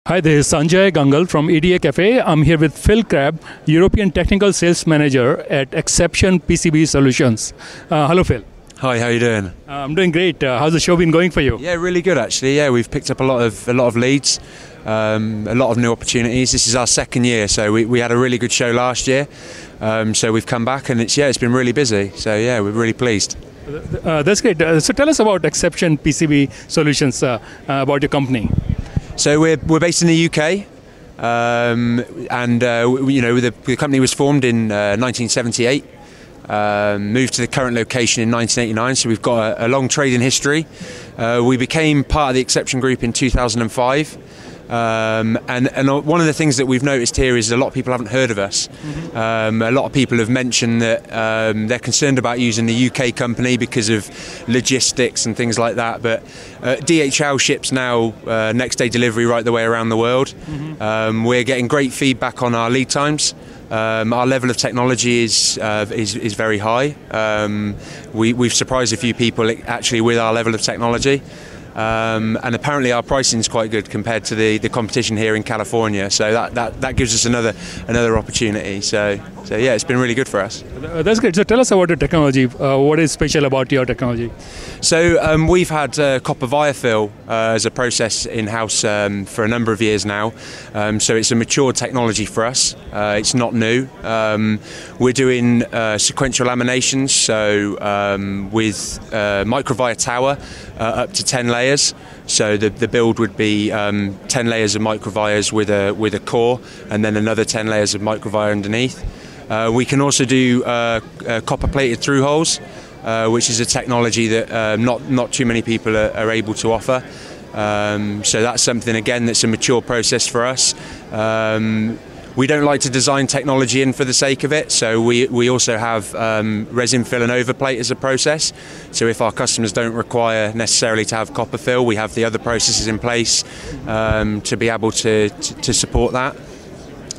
Hi, this is Sanjay Gangal from EDACafe. I'm here with Phil Crabb, European Technical Sales Manager at Exception PCB Solutions. Hello, Phil. Hi, how you doing? I'm doing great. How's the show been going for you? Yeah, really good actually. Yeah, we've picked up a lot of leads, a lot of new opportunities. This is our second year, so we had a really good show last year. So we've come back and it's been really busy. So yeah, we're really pleased. That's great. So tell us about Exception PCB Solutions, about your company. So we're based in the UK, the company was formed in 1978. Moved to the current location in 1989, so we've got a long trading history. We became part of the Exception Group in 2005. And one of the things that we've noticed here is a lot of people haven't heard of us. A lot of people have mentioned that they're concerned about using the UK company because of logistics and things like that, but DHL ships now next day delivery right the way around the world. We're getting great feedback on our lead times. Our level of technology is very high. We've surprised a few people actually with our level of technology. And apparently our pricing is quite good compared to the competition here in California, so that gives us another opportunity. So yeah, it's been really good for us. That's great. So tell us about your technology. What is special about your technology? So we've had copper via fill as a process in-house for a number of years now. So it's a mature technology for us. It's not new. We're doing sequential laminations, so with microvia tower up to 10 layers. So the build would be 10 layers of microvias with a core, and then another 10 layers of microvia underneath. We can also do copper-plated through holes, which is a technology that not too many people are able to offer. So that's something again that's a mature process for us. We don't like to design technology in for the sake of it, so we also have resin fill and overplate as a process. So if our customers don't require necessarily to have copper fill, we have the other processes in place to be able to support that.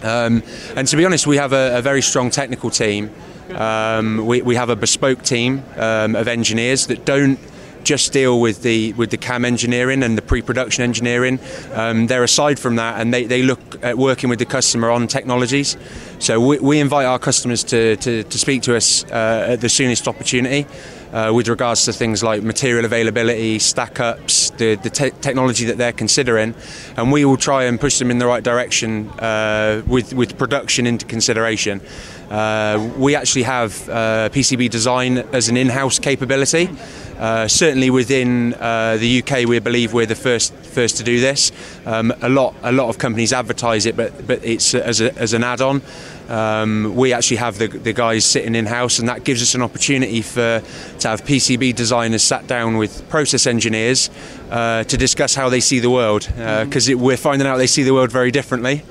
And to be honest, we have a very strong technical team. We have a bespoke team of engineers that don't just deal with the CAM engineering and the pre-production engineering. They're aside from that, and they look at working with the customer on technologies. So we invite our customers to speak to us at the soonest opportunity with regards to things like material availability, stack-ups, the technology that they're considering, and we will try and push them in the right direction with production into consideration. We actually have PCB design as an in-house capability. Certainly within the UK, we believe we're the first to do this. A lot of companies advertise it, but it's as an add-on. We actually have the guys sitting in-house, and that gives us an opportunity to have PCB designers sat down with process engineers to discuss how they see the world, because we're finding out they see the world very differently.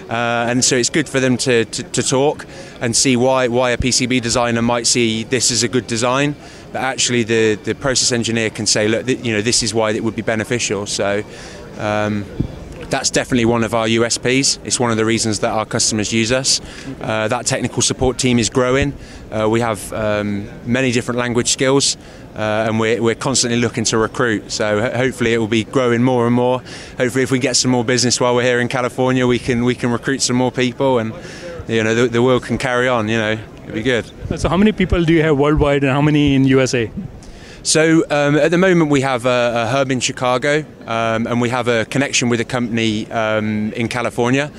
And so it's good for them to talk and see why a PCB designer might see this as a good design, but actually the process engineer can say, look, this is why it would be beneficial. So that's definitely one of our USPs. It's one of the reasons that our customers use us. That technical support team is growing. We have many different language skills, and we're constantly looking to recruit. So hopefully it will be growing more and more. Hopefully if we get some more business while we're here in California, we can recruit some more people, and the world can carry on. It'll be good. So how many people do you have worldwide, and how many in USA? So at the moment we have a hub in Chicago, and we have a connection with a company in California.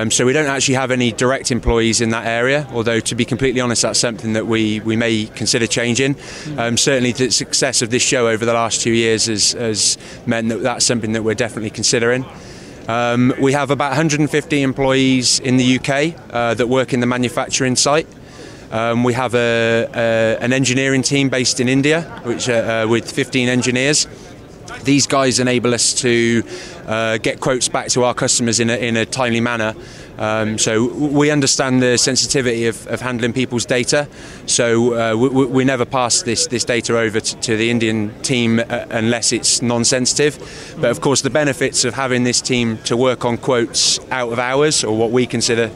So we don't actually have any direct employees in that area, although to be completely honest, that's something that we may consider changing. Certainly the success of this show over the last 2 years has meant that that's something that we're definitely considering. We have about 150 employees in the UK that work in the manufacturing site. We have an engineering team based in India, which with 15 engineers. These guys enable us to get quotes back to our customers in a timely manner. So we understand the sensitivity of handling people's data. So we never pass this data over to the Indian team unless it's non-sensitive. But of course, the benefits of having this team to work on quotes out of hours, or what we consider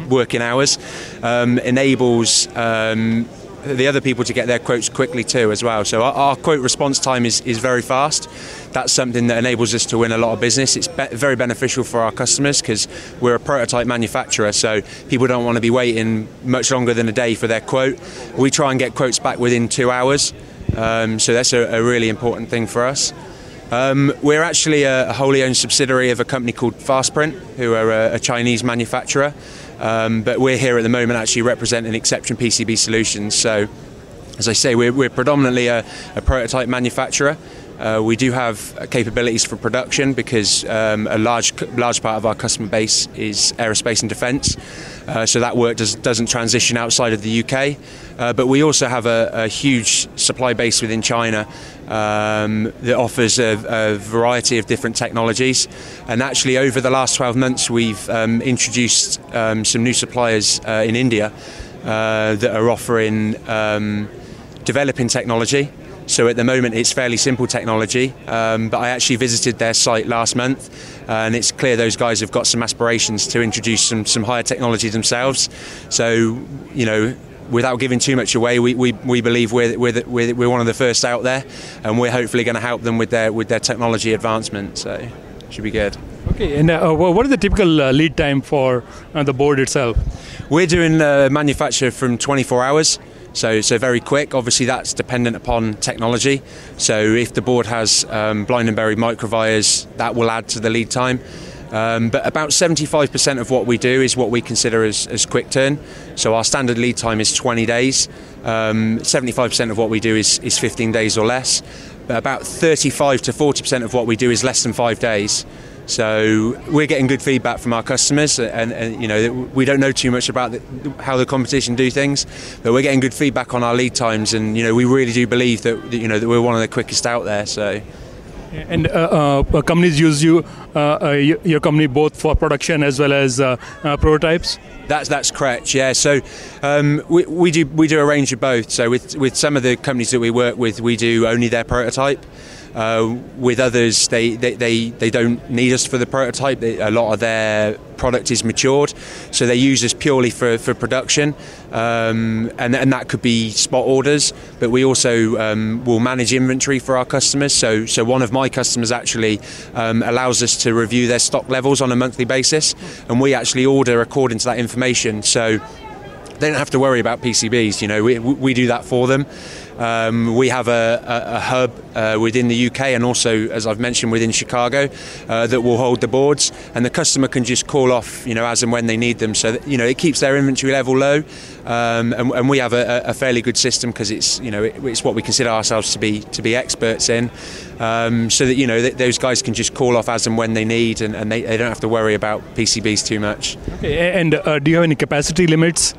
working hours, enables the other people to get their quotes quickly too as well. So our quote response time is very fast. That's something that enables us to win a lot of business. It's very beneficial for our customers because we're a prototype manufacturer, so people don't want to be waiting much longer than a day for their quote. We try and get quotes back within 2 hours, so that's a really important thing for us. We're actually a wholly owned subsidiary of a company called Fastprint, who are a Chinese manufacturer. But we're here at the moment actually representing Exception PCB Solutions. So, as I say, we're predominantly a prototype manufacturer. We do have capabilities for production because a large part of our customer base is aerospace and defence. So that work doesn't transition outside of the UK. But we also have a huge supply base within China that offers a variety of different technologies. And actually over the last 12 months we've introduced some new suppliers in India that are offering developing technology. So at the moment it's fairly simple technology, but I actually visited their site last month and it's clear those guys have got some aspirations to introduce some higher technology themselves. So, you know, without giving too much away, we believe we're one of the first out there, and we're hopefully going to help them with their technology advancement. So it should be good. Okay, and what is the typical lead time for the board itself? We're doing manufacture from 24 hours. So very quick. Obviously that's dependent upon technology. So if the board has blind and buried microvires, that will add to the lead time. But about 75% of what we do is what we consider as quick turn. So our standard lead time is 20 days. 75% of what we do is 15 days or less. But about 35 to 40% of what we do is less than 5 days. So we're getting good feedback from our customers, and you know, we don't know too much about how the competition do things, but we're getting good feedback on our lead times, and you know, we really do believe that that we're one of the quickest out there. So. And companies use your company both for production as well as prototypes? That's correct, yeah. So we do a range of both. So with some of the companies that we work with, we do only their prototype. With others, they don't need us for the prototype. A lot of their product is matured, so they use us purely for production, and that could be spot orders. But we also will manage inventory for our customers. So one of my customers actually allows us to review their stock levels on a monthly basis, and we actually order according to that information. So they don't have to worry about PCBs. You know, we do that for them. We have a hub within the UK and also, as I've mentioned, within Chicago that will hold the boards, and the customer can just call off, you know, as and when they need them. So that, you know, it keeps their inventory level low, and we have a fairly good system because it's, you know, it's what we consider ourselves to be experts in. So that, you know, those guys can just call off as and when they need, and they don't have to worry about PCBs too much. Okay, and do you have any capacity limits?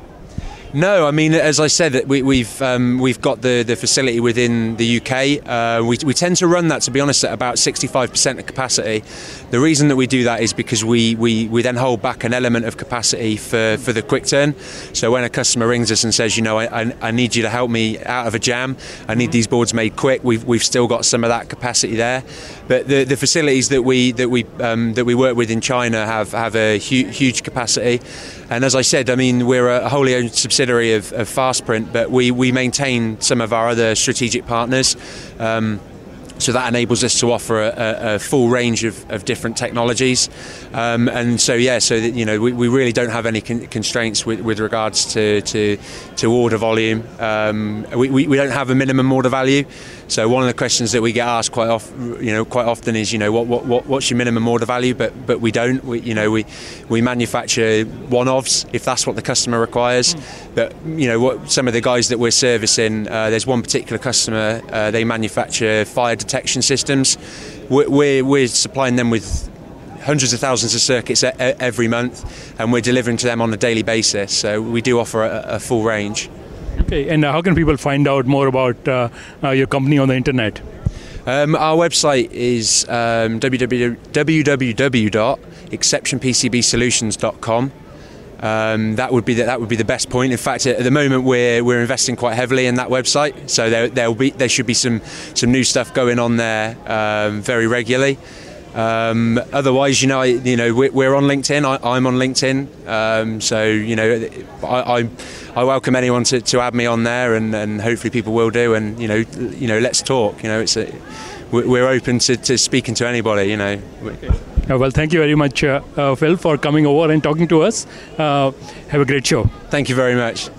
No, I mean, as I said, we've got the facility within the UK. We tend to run that, to be honest, at about 65% of capacity. The reason that we do that is because we then hold back an element of capacity for the quick turn. So when a customer rings us and says, you know, I need you to help me out of a jam, I need these boards made quick, we've still got some of that capacity there. But the facilities that we work with in China have a huge capacity. And as I said, I mean, we're a wholly owned subsidiary of Fastprint, but we maintain some of our other strategic partners. So that enables us to offer a full range of different technologies, and so yeah, so that, you know, we really don't have any constraints with regards to order volume. We don't have a minimum order value. So one of the questions that we get asked quite often is, you know, what's your minimum order value? But we don't. We manufacture one-offs if that's what the customer requires. But you know, what some of the guys that we're servicing, there's one particular customer, they manufacture fire detection systems. We're supplying them with hundreds of thousands of circuits every month, and we're delivering to them on a daily basis. So we do offer a full range. Okay, and how can people find out more about your company on the internet? Our website is www.exceptionpcbsolutions.com. That would be the best point. In fact, at the moment we're investing quite heavily in that website, so there should be some new stuff going on there very regularly. Otherwise, we're on LinkedIn. I'm on LinkedIn. So I welcome anyone to add me on there, and hopefully people will do. And let's talk. We're open to speaking to anybody. Okay. Well, thank you very much, Phil, for coming over and talking to us. Have a great show. Thank you very much.